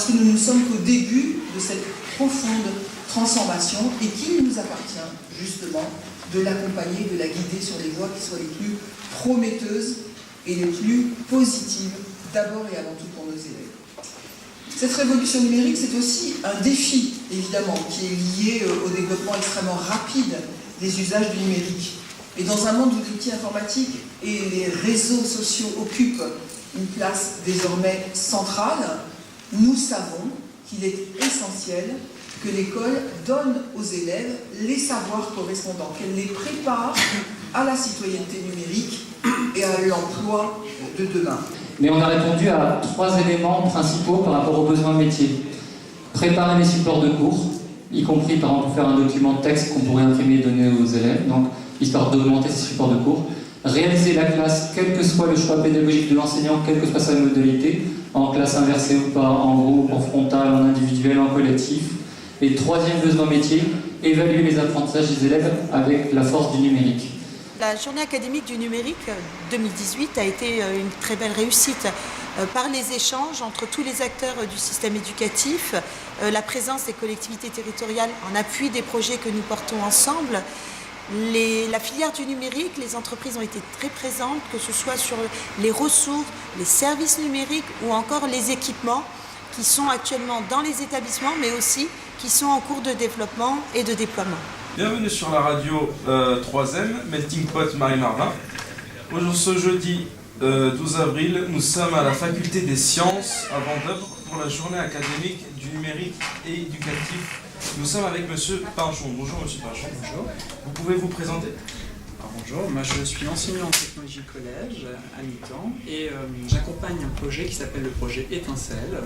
parce que nous ne sommes qu'au début de cette profonde transformation et qu'il nous appartient justement de l'accompagner, de la guider sur les voies qui soient les plus prometteuses et les plus positives, d'abord et avant tout pour nos élèves. Cette révolution numérique, c'est aussi un défi, évidemment, qui est lié au développement extrêmement rapide des usages du numérique. Et dans un monde où l'outil informatique et les réseaux sociaux occupent une place désormais centrale, nous savons qu'il est essentiel que l'école donne aux élèves les savoirs correspondants, qu'elle les prépare à la citoyenneté numérique et à l'emploi de demain. Mais on a répondu à 3 éléments principaux par rapport aux besoins métiers. Préparer les supports de cours, y compris par exemple faire un document de texte qu'on pourrait imprimer et donner aux élèves, donc histoire d'augmenter ces supports de cours. Réaliser la classe, quel que soit le choix pédagogique de l'enseignant, quelle que soit sa modalité, en classe inversée ou pas, en groupe, en frontal, en individuel, en collectif. Et 3e besoin métier, évaluer les apprentissages des élèves avec la force du numérique. La journée académique du numérique 2018 a été une très belle réussite par les échanges entre tous les acteurs du système éducatif, la présence des collectivités territoriales en appui des projets que nous portons ensemble. La filière du numérique, les entreprises ont été très présentes, que ce soit sur les ressources, les services numériques ou encore les équipements qui sont actuellement dans les établissements, mais aussi qui sont en cours de développement et de déploiement. Bienvenue sur la radio 3M, Melting Pot Marie-Marvin. Aujourd'hui, ce jeudi 12 avril, nous sommes à la faculté des sciences à Vendeuvre pour la journée académique du numérique et éducatif. Nous sommes avec Monsieur Pinchon. Bonjour Monsieur Pinchon. Bonjour. Vous pouvez vous présenter? Bonjour, moi je suis enseignant en technologie collège à mi-temps et j'accompagne un projet qui s'appelle le projet Étincelle.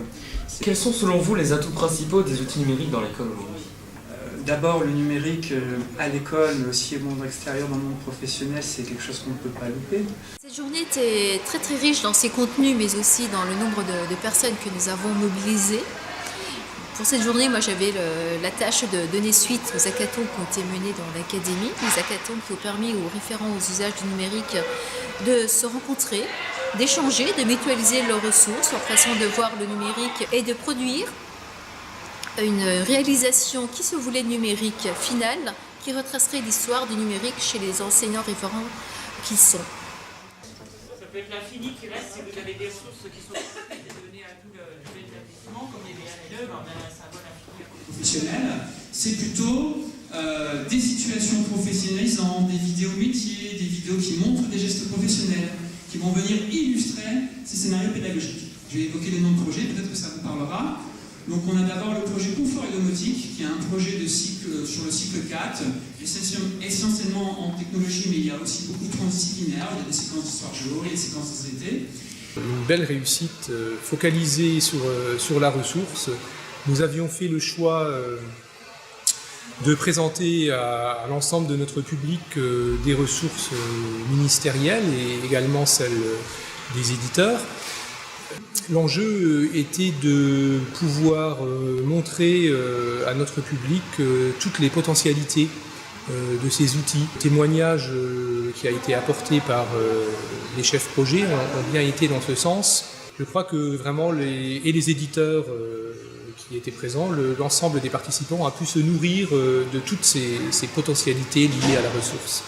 Quels sont selon vous les atouts principaux des outils numériques dans l'école aujourd'hui? D'abord le numérique à l'école mais aussi au monde extérieur, dans le monde professionnel, c'est quelque chose qu'on ne peut pas louper. Cette journée était très très riche dans ses contenus mais aussi dans le nombre de personnes que nous avons mobilisées. Pour cette journée, moi j'avais la tâche de donner suite aux hackathons qui ont été menés dans l'académie, les hackathons qui ont permis aux référents aux usages du numérique de se rencontrer, d'échanger, de mutualiser leurs ressources, leur façon de voir le numérique et de produire une réalisation qui se voulait numérique finale, qui retracerait l'histoire du numérique chez les enseignants référents qui sont. Ça peut être l'infini qui reste si vous avez des ressources qui sont données à tout l'établissement, comme les VRLE, on a un symbole infini. Professionnel, c'est plutôt des situations professionnalisantes, des vidéos métiers, des vidéos qui montrent des gestes professionnels, qui vont venir illustrer ces scénarios pédagogiques. Je vais évoquer les noms de projets, peut-être que ça vous parlera. Donc on a d'abord le projet Confort et Domotique, qui est un projet de cycle sur le cycle 4, essentiellement en technologie, mais il y a aussi beaucoup de transdisciplinaires, il y a des séquences d'histoire géo, il y a des séquences de SVT. Une belle réussite focalisée sur la ressource. Nous avions fait le choix de présenter à l'ensemble de notre public des ressources ministérielles et également celles des éditeurs. L'enjeu était de pouvoir montrer à notre public toutes les potentialités de ces outils. Le témoignage qui a été apporté par les chefs projets ont bien été dans ce sens. Je crois que vraiment les éditeurs qui étaient présents, l'ensemble des participants a pu se nourrir de toutes ces potentialités liées à la ressource.